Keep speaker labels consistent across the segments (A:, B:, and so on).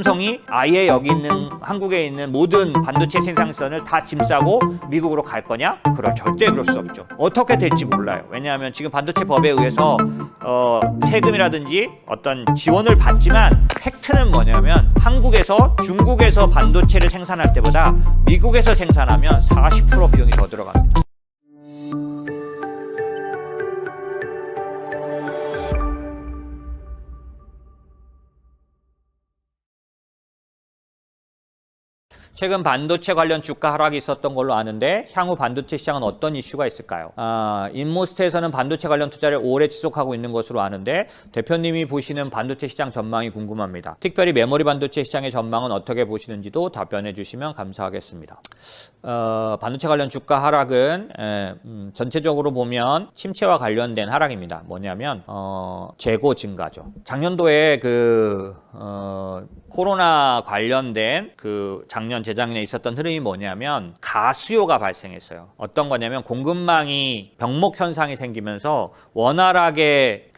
A: 삼성이 아예 여기 있는 한국에 있는 모든 반도체 생산선을 다 짐 싸고 미국으로 갈 거냐? 절대 그럴 수 없죠. 어떻게 될지 몰라요. 왜냐하면 지금 반도체 법에 의해서 세금이라든지 어떤 지원을 받지만 팩트는 뭐냐면 한국에서 중국에서 반도체를 생산할 때보다 미국에서 생산하면 40% 비용이 더 들어갑니다. 최근 반도체 관련 주가 하락이 있었던 걸로 아는데 향후 반도체 시장은 어떤 이슈가 있을까요? 인모스트에서는 반도체 관련 투자를 오래 지속하고 있는 것으로 아는데 대표님이 보시는 반도체 시장 전망이 궁금합니다. 특별히 메모리 반도체 시장의 전망은 어떻게 보시는지도 답변해 주시면 감사하겠습니다. 반도체 관련 주가 하락은 전체적으로 보면 침체와 관련된 하락입니다. 뭐냐면 재고 증가죠. 작년도에 코로나 관련된 작년 재작년에 있었던 흐름이 뭐냐면 가수요가 발생했어요. 어떤 거냐면 공급망이 병목 현상이 생기면서 원활하게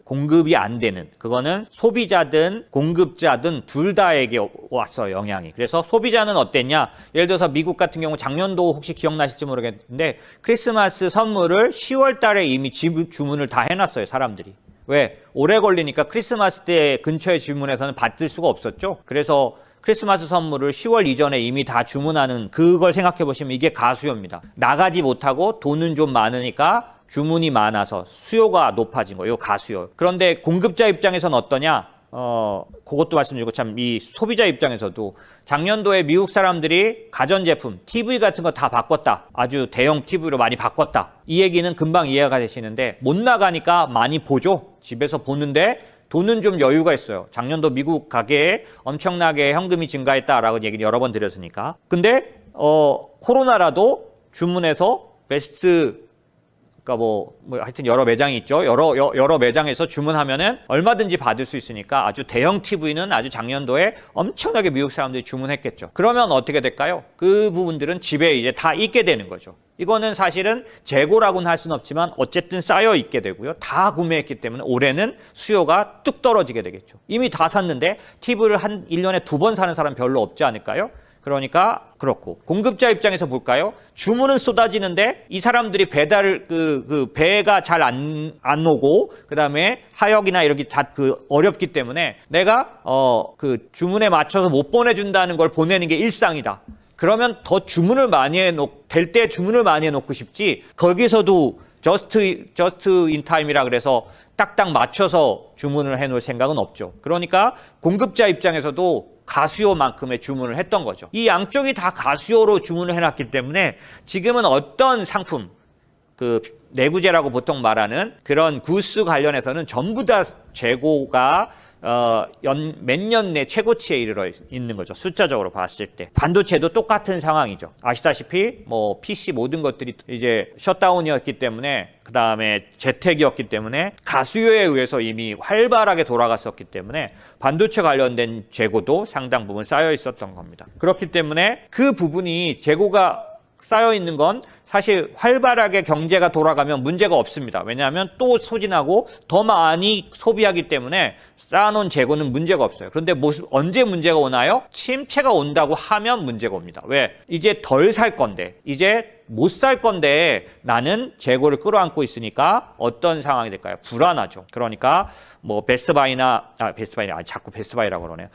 A: 공급이 안 되는, 그거는 소비자든 공급자든 둘 다에게 왔어요, 영향이. 그래서 소비자는 어땠냐? 예를 들어서 미국 같은 경우 작년도 혹시 기억나실지 모르겠는데 크리스마스 선물을 10월 달에 이미 주문을 다 해놨어요, 사람들이. 왜? 오래 걸리니까 크리스마스 때 근처에 주문해서는 받을 수가 없었죠. 그래서 크리스마스 선물을 10월 이전에 이미 다 주문하는, 그걸 생각해 보시면 이게 가수요입니다. 나가지 못하고 돈은 좀 많으니까 주문이 많아서 수요가 높아진 거예요. 가수요. 그런데 공급자 입장에서는 어떠냐? 그것도 말씀드리고, 참 이 소비자 입장에서도 작년도에 미국 사람들이 가전제품, TV 같은 거 다 바꿨다. 아주 대형 TV로 많이 바꿨다. 이 얘기는 금방 이해가 되시는데 못 나가니까 많이 보죠. 집에서 보는데 돈은 좀 여유가 있어요. 작년도 미국 가게에 엄청나게 현금이 증가했다라고 얘기를 여러 번 드렸으니까. 근데 코로나라도 주문해서 하여튼 여러 매장이 있죠. 여러 매장에서 주문하면은 얼마든지 받을 수 있으니까 아주 대형 TV는 아주 작년도에 엄청나게 미국 사람들이 주문했겠죠. 그러면 어떻게 될까요? 그 부분들은 집에 이제 다 있게 되는 거죠. 이거는 사실은 재고라고는 할 수는 없지만 어쨌든 쌓여 있게 되고요. 다 구매했기 때문에 올해는 수요가 뚝 떨어지게 되겠죠. 이미 다 샀는데 TV를 1년에 2번 사는 사람 별로 없지 않을까요? 그러니까 그렇고, 공급자 입장에서 볼까요? 주문은 쏟아지는데 이 사람들이 배달을 배가 잘 안 오고, 그다음에 하역이나 이렇게 어렵기 때문에 내가 주문에 맞춰서 못 보내준다는 걸 보내는 게 일상이다. 그러면 더 주문을 많이 될 때 주문을 많이 해놓고 싶지, 거기서도 저스트 인 타임이라 그래서 딱딱 맞춰서 주문을 해놓을 생각은 없죠. 그러니까 공급자 입장에서도 가수요만큼의 주문을 했던 거죠. 이 양쪽이 다 가수요로 주문을 해놨기 때문에 지금은 어떤 상품, 내구재라고 보통 말하는 그런 구스 관련해서는 전부 다 재고가 몇 년 내 최고치에 이르러 있는 거죠. 숫자적으로 봤을 때. 반도체도 똑같은 상황이죠. 아시다시피 PC 모든 것들이 이제 셧다운이었기 때문에, 그 다음에 재택이었기 때문에 가수요에 의해서 이미 활발하게 돌아갔었기 때문에 반도체 관련된 재고도 상당 부분 쌓여 있었던 겁니다. 그렇기 때문에 그 부분이 재고가 쌓여 있는 건 사실 활발하게 경제가 돌아가면 문제가 없습니다. 왜냐하면 또 소진하고 더 많이 소비하기 때문에 쌓아놓은 재고는 문제가 없어요. 그런데 언제 문제가 오나요? 침체가 온다고 하면 문제가 옵니다. 왜? 이제 덜 살 건데, 이제 못 살 건데 나는 재고를 끌어안고 있으니까 어떤 상황이 될까요? 불안하죠. 그러니까 자꾸 베스트바이라고 그러네요.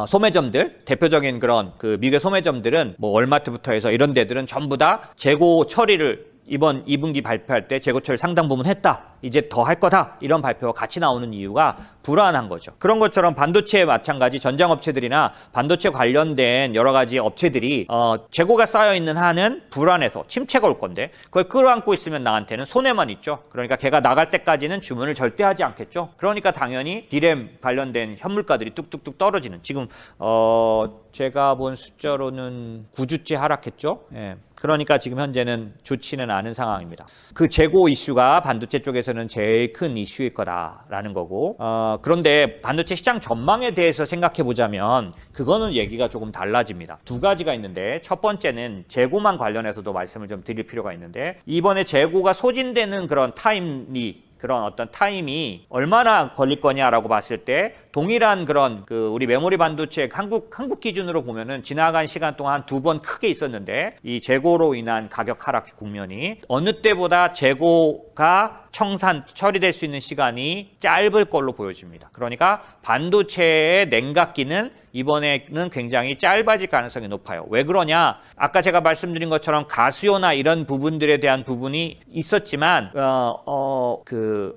A: 소매점들, 대표적인 그런 미국의 소매점들은 월마트부터 해서 이런 데들은 전부 다 재고 처리를 이번 2분기 발표할 때 재고 처리 상당 부분 했다. 이제 더 할 거다. 이런 발표가 같이 나오는 이유가 불안한 거죠. 그런 것처럼 반도체 마찬가지, 전장업체들이나 반도체 관련된 여러 가지 업체들이 재고가 쌓여있는 한은 불안해서 침체가 올 건데 그걸 끌어안고 있으면 나한테는 손해만 있죠. 그러니까 걔가 나갈 때까지는 주문을 절대 하지 않겠죠. 그러니까 당연히 디램 관련된 현물가들이 뚝뚝뚝 떨어지는, 지금 제가 본 숫자로는 9주째 하락했죠. 예. 그러니까 지금 현재는 좋지는 않은 상황입니다. 그 재고 이슈가 반도체 쪽에서는 제일 큰 이슈일 거다라는 거고, 그런데 반도체 시장 전망에 대해서 생각해 보자면 그거는 얘기가 조금 달라집니다. 두 가지가 있는데, 첫 번째는 재고만 관련해서도 말씀을 좀 드릴 필요가 있는데, 이번에 재고가 소진되는 그런 타임이 그런 어떤 타임이 얼마나 걸릴 거냐라고 봤을 때 동일한 그런 우리 메모리 반도체 한국 기준으로 보면은 지나간 시간 동안 한 2번 크게 있었는데 이 재고로 인한 가격 하락 국면이 어느 때보다 재고가 처리될 수 있는 시간이 짧을 걸로 보여집니다. 그러니까 반도체의 냉각기는 이번에는 굉장히 짧아질 가능성이 높아요. 왜 그러냐? 아까 제가 말씀드린 것처럼 가수요나 이런 부분들에 대한 부분이 있었지만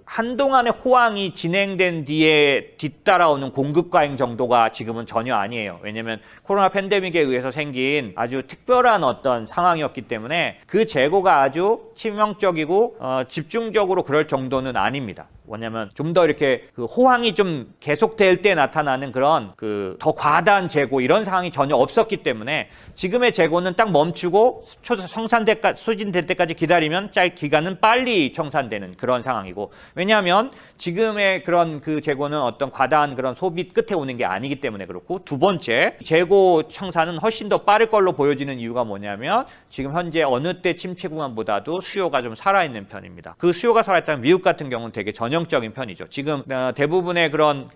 A: 한동안의 호황이 진행된 뒤에 뒤따라오는 공급 과잉 정도가 지금은 전혀 아니에요. 왜냐하면 코로나 팬데믹에 의해서 생긴 아주 특별한 어떤 상황이었기 때문에 그 재고가 아주 치명적이고 집중적으로 그럴 정도는 아닙니다. 뭐냐면 좀 더 이렇게 호황이 좀 계속될 때 나타나는 그런 더 과다한 재고 이런 상황이 전혀 없었기 때문에 지금의 재고는 딱 멈추고 소진될 때까지 기다리면 기간은 빨리 청산되는 그런 상황이고, 왜냐하면 지금의 그런 재고는 어떤 과다한 그런 소비 끝에 오는 게 아니기 때문에 그렇고, 두 번째 재고 청산은 훨씬 더 빠를 걸로 보여지는 이유가 뭐냐면 지금 현재 어느 때 침체 구간보다도 수요가 좀 살아있는 편입니다. 그 수요가 살아있다면 미국 같은 경우는 되게 전형적인 편이죠. 지금 대부분의 그런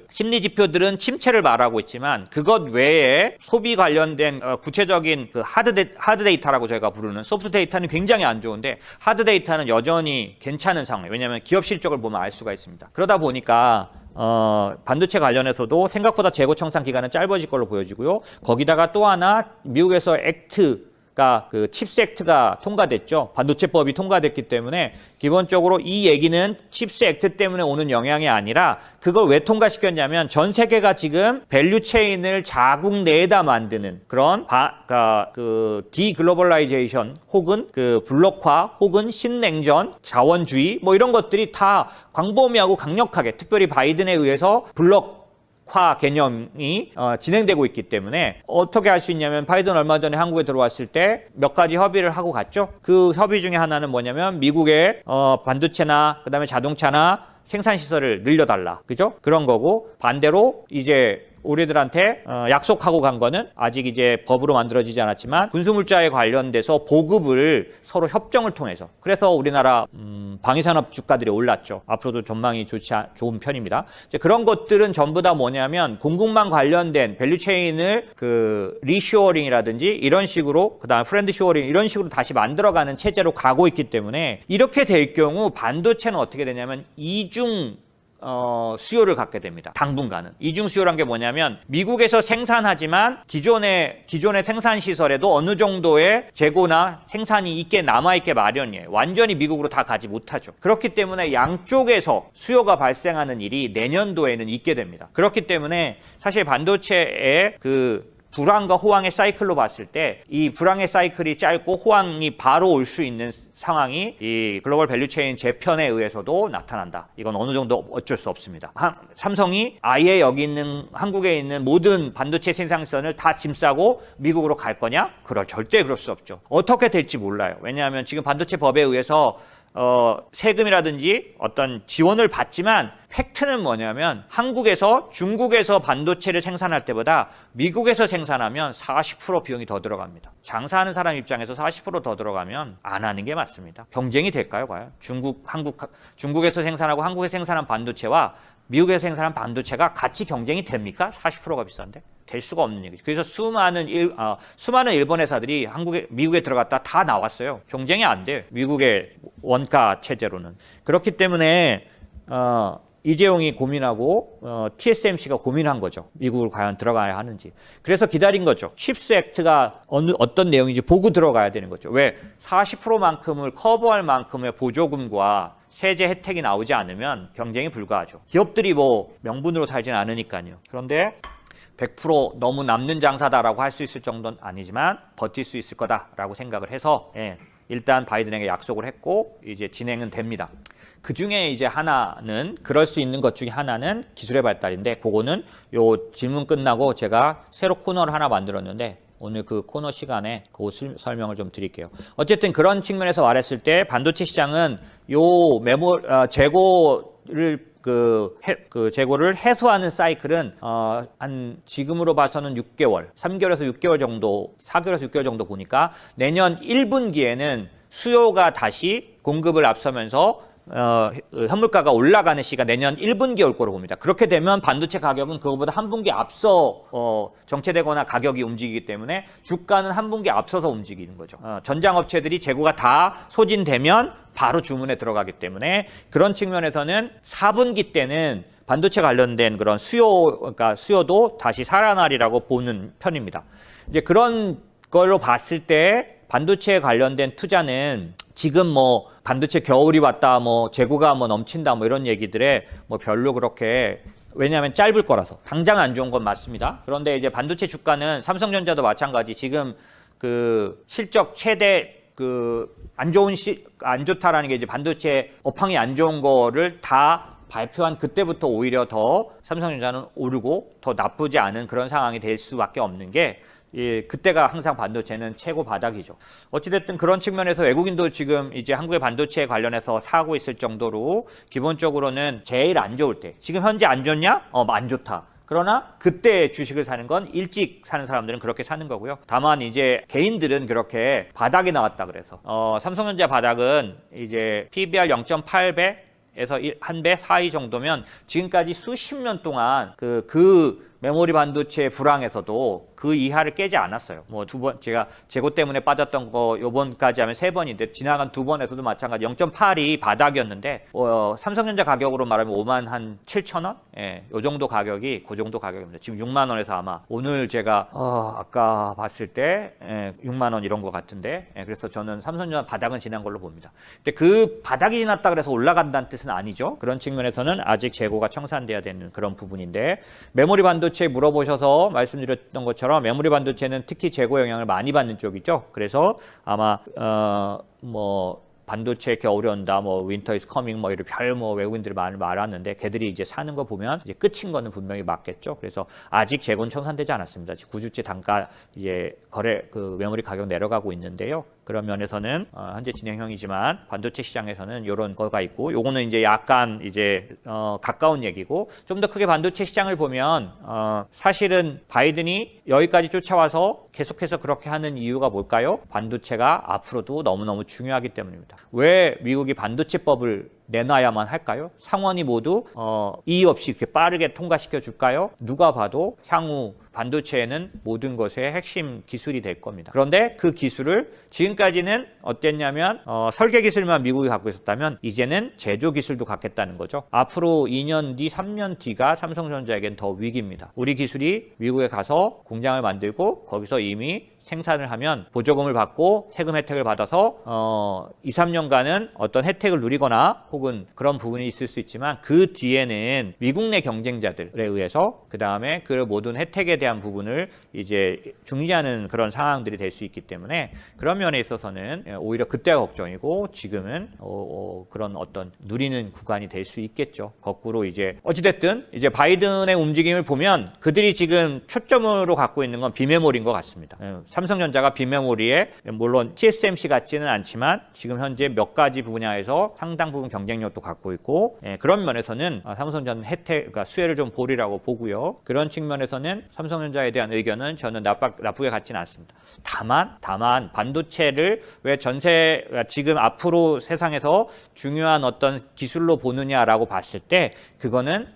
A: 심리 지표들은 침체를 말하고 있지만 그것 외에 소비 관련된 구체적인 하드 데이터라고 저희가 부르는 소프트 데이터는 굉장히 안 좋은데 하드 데이터는 여전히 괜찮은 상황이에요. 왜냐하면 기업 실적을 보면 알 수가 있습니다. 그러다 보니까 반도체 관련해서도 생각보다 재고 청산 기간은 짧아질 걸로 보여지고요. 거기다가 또 하나 미국에서 칩스 액트가 통과됐죠. 반도체법이 통과됐기 때문에 기본적으로 이 얘기는 칩스 액트 때문에 오는 영향이 아니라 그걸 왜 통과시켰냐면 전 세계가 지금 밸류 체인을 자국 내에다 만드는 그런 디글로벌라이제이션 혹은 블록화 혹은 신냉전 자원주의 뭐 이런 것들이 다 광범위하고 강력하게 특별히 바이든에 의해서 화 개념이 진행되고 있기 때문에 어떻게 할 수 있냐면 바이든 얼마 전에 한국에 들어왔을 때 몇 가지 협의를 하고 갔죠. 그 협의 중에 하나는 뭐냐면 미국의 반도체나 그다음에 자동차나 생산 시설을 늘려달라, 그죠? 그런 거고, 반대로 이제 우리들한테 약속하고 간 거는 아직 이제 법으로 만들어지지 않았지만 군수물자에 관련돼서 보급을 서로 협정을 통해서, 그래서 우리나라 방위산업 주가들이 올랐죠. 앞으로도 전망이 좋은 편입니다. 이제 그런 것들은 전부 다 뭐냐면 공급망 관련된 밸류체인을 리쇼어링이라든지 이런 식으로, 그다음 프렌드 쇼어링 이런 식으로 다시 만들어가는 체제로 가고 있기 때문에 이렇게 될 경우 반도체는 어떻게 되냐면 이중 수요를 갖게 됩니다. 당분간은. 이중 수요란 게 뭐냐면 미국에서 생산하지만 기존의 생산 시설에도 어느 정도의 재고나 생산이 있게 남아있게 마련이에요. 완전히 미국으로 다 가지 못하죠. 그렇기 때문에 양쪽에서 수요가 발생하는 일이 내년도에는 있게 됩니다. 그렇기 때문에 사실 반도체의 불황과 호황의 사이클로 봤을 때 이 불황의 사이클이 짧고 호황이 바로 올 수 있는 상황이 이 글로벌 밸류체인 재편에 의해서도 나타난다. 이건 어느 정도 어쩔 수 없습니다. 삼성이 아예 한국에 있는 모든 반도체 생산선을 다 짐 싸고 미국으로 갈 거냐? 절대 그럴 수 없죠. 어떻게 될지 몰라요. 왜냐하면 지금 반도체 법에 의해서 세금이라든지 어떤 지원을 받지만 팩트는 뭐냐면 한국에서 중국에서 반도체를 생산할 때보다 미국에서 생산하면 40% 비용이 더 들어갑니다. 장사하는 사람 입장에서 40% 더 들어가면 안 하는 게 맞습니다. 경쟁이 될까요, 과연? 중국에서 생산하고 한국에서 생산한 반도체와 미국에서 생산한 반도체가 같이 경쟁이 됩니까? 40%가 비싼데? 될 수가 없는 얘기죠. 그래서 수많은 일본 회사들이 미국에 들어갔다 다 나왔어요. 경쟁이 안 돼요. 미국의 원가 체제로는. 그렇기 때문에 이재용이 고민하고 TSMC가 고민한 거죠. 미국을 과연 들어가야 하는지. 그래서 기다린 거죠. 칩스 액트가 어떤 내용인지 보고 들어가야 되는 거죠. 왜? 40%만큼을 커버할 만큼의 보조금과 세제 혜택이 나오지 않으면 경쟁이 불가하죠. 기업들이 명분으로 살진 않으니까요. 그런데 100% 너무 남는 장사다라고 할 수 있을 정도는 아니지만 버틸 수 있을 거다라고 생각을 해서 일단 바이든에게 약속을 했고 이제 진행은 됩니다. 그 중에 이제 하나는, 그럴 수 있는 것 중에 하나는 기술의 발달인데, 그거는 요 질문 끝나고 제가 새로 코너를 하나 만들었는데 오늘 그 코너 시간에 그 설명을 좀 드릴게요. 어쨌든 그런 측면에서 말했을 때 반도체 시장은 요 재고를 재고를 해소하는 사이클은 한 지금으로 봐서는 6개월, 3개월에서 6개월 정도, 4개월에서 6개월 정도 보니까 내년 1분기에는 수요가 다시 공급을 앞서면서 현물가가 올라가는 시기가 내년 1분기에 올 거로 봅니다. 그렇게 되면 반도체 가격은 그거보다 한 분기 앞서 정체되거나 가격이 움직이기 때문에 주가는 한 분기 앞서서 움직이는 거죠. 전장업체들이 재고가 다 소진되면 바로 주문에 들어가기 때문에 그런 측면에서는 4분기 때는 반도체 관련된 그런 그러니까 수요도 다시 살아나리라고 보는 편입니다. 이제 그런 걸로 봤을 때 반도체에 관련된 투자는 지금 뭐 반도체 겨울이 왔다, 뭐 재고가 뭐 넘친다, 뭐 이런 얘기들에 뭐 별로 그렇게, 왜냐하면 짧을 거라서 당장 안 좋은 건 맞습니다. 그런데 이제 반도체 주가는 삼성전자도 마찬가지, 지금 그 실적 최대 안 좋다라는 게 이제 반도체 업황이 안 좋은 거를 다 발표한 그때부터 오히려 더 삼성전자는 오르고 더 나쁘지 않은 그런 상황이 될 수밖에 없는 게, 그때가 항상 반도체는 최고 바닥이죠. 어찌됐든 그런 측면에서 외국인도 지금 이제 한국의 반도체에 관련해서 사고 있을 정도로 기본적으로는 제일 안 좋을 때, 지금 현재 안 좋냐? 안 좋다. 그러나 그때 주식을 사는 건 일찍 사는 사람들은 그렇게 사는 거고요. 다만 이제 개인들은 그렇게 바닥이 나왔다 그래서 삼성전자 바닥은 이제 PBR 0.8배 에서 한 배 사이 정도면 지금까지 수십 년 동안 그 메모리 반도체 불황에서도 그 이하를 깨지 않았어요. 뭐 두 번, 제가 재고 때문에 빠졌던 거 요번까지 하면 3번인데 지나간 2번에서도 마찬가지 0.8이 바닥이었는데 삼성전자 가격으로 말하면 5만 한 7천 원? 예, 요 정도 가격이 그 정도 가격입니다. 지금 6만 원에서 아마 오늘 제가 아까 봤을 때 6만 원 이런 거 같은데, 그래서 저는 삼성전자 바닥은 지난 걸로 봅니다. 근데 그 바닥이 지났다 그래서 올라간다는 뜻은 아니죠. 그런 측면에서는 아직 재고가 청산돼야 되는 그런 부분인데, 메모리 반도체 물어보셔서 말씀드렸던 것처럼 메모리 반도체는 특히 재고 영향을 많이 받는 쪽이죠. 그래서 아마 반도체 겨울이 온다, 윈터 이즈 커밍, 이런 외국인들이 많이 말하는데, 걔들이 이제 사는 거 보면 이제 끝인 거는 분명히 맞겠죠. 그래서 아직 재고는 청산되지 않았습니다. 9주째 단가 이제 메모리 가격 내려가고 있는데요. 그런 면에서는 현재 진행형이지만 반도체 시장에서는 이런 거가 있고, 요거는 이제 약간 이제 가까운 얘기고, 좀 더 크게 반도체 시장을 보면 사실은 바이든이 여기까지 쫓아와서 계속해서 그렇게 하는 이유가 뭘까요? 반도체가 앞으로도 너무너무 중요하기 때문입니다. 왜 미국이 반도체법을 내놔야만 할까요? 상원이 모두 이의 없이 이렇게 빠르게 통과시켜 줄까요? 누가 봐도 향후 반도체에는 모든 것의 핵심 기술이 될 겁니다. 그런데 그 기술을 지금까지는 어땠냐면 설계 기술만 미국이 갖고 있었다면 이제는 제조 기술도 갖겠다는 거죠. 앞으로 2년 뒤, 3년 뒤가 삼성전자에겐 더 위기입니다. 우리 기술이 미국에 가서 공장을 만들고 거기서 이미 생산을 하면 보조금을 받고 세금 혜택을 받아서 2, 3년간은 어떤 혜택을 누리거나 혹은 그런 부분이 있을 수 있지만, 그 뒤에는 미국 내 경쟁자들에 의해서 그 다음에 그 모든 혜택에 대한 부분을 이제 중지하는 그런 상황들이 될 수 있기 때문에, 그런 면에 있어서는 오히려 그때가 걱정이고, 지금은 그런 어떤 누리는 구간이 될 수 있겠죠. 거꾸로 이제 어찌됐든 이제 바이든의 움직임을 보면 그들이 지금 초점으로 갖고 있는 건 비메모리인 것 같습니다. 삼성전자가 비메모리에 물론 TSMC 같지는 않지만 지금 현재 몇 가지 분야에서 상당 부분 경쟁력도 갖고 있고, 그런 면에서는 삼성전자는 그러니까 수혜를 좀 보리라고 보고요. 그런 측면에서는 삼성전자에 대한 의견은 저는 나쁘게 갖지는 않습니다. 다만 반도체를 왜 지금 앞으로 세상에서 중요한 어떤 기술로 보느냐라고 봤을 때 그거는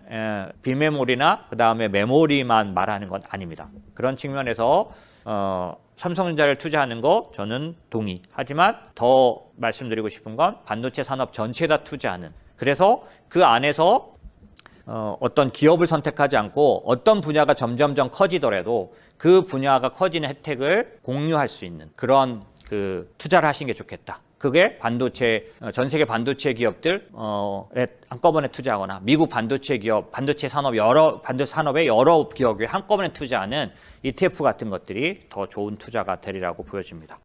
A: 비메모리나 그 다음에 메모리만 말하는 건 아닙니다. 그런 측면에서 삼성전자를 투자하는 거 저는 동의. 하지만 더 말씀드리고 싶은 건 반도체 산업 전체에다 투자하는, 그래서 그 안에서 어떤 기업을 선택하지 않고 어떤 분야가 점점점 커지더라도 그 분야가 커지는 혜택을 공유할 수 있는 그런 투자를 하시는 게 좋겠다. 그게 전 세계 반도체 기업들 한꺼번에 투자하거나 미국 반도체 산업의 여러 기업에 한꺼번에 투자하는 ETF 같은 것들이 더 좋은 투자가 되리라고 보여집니다.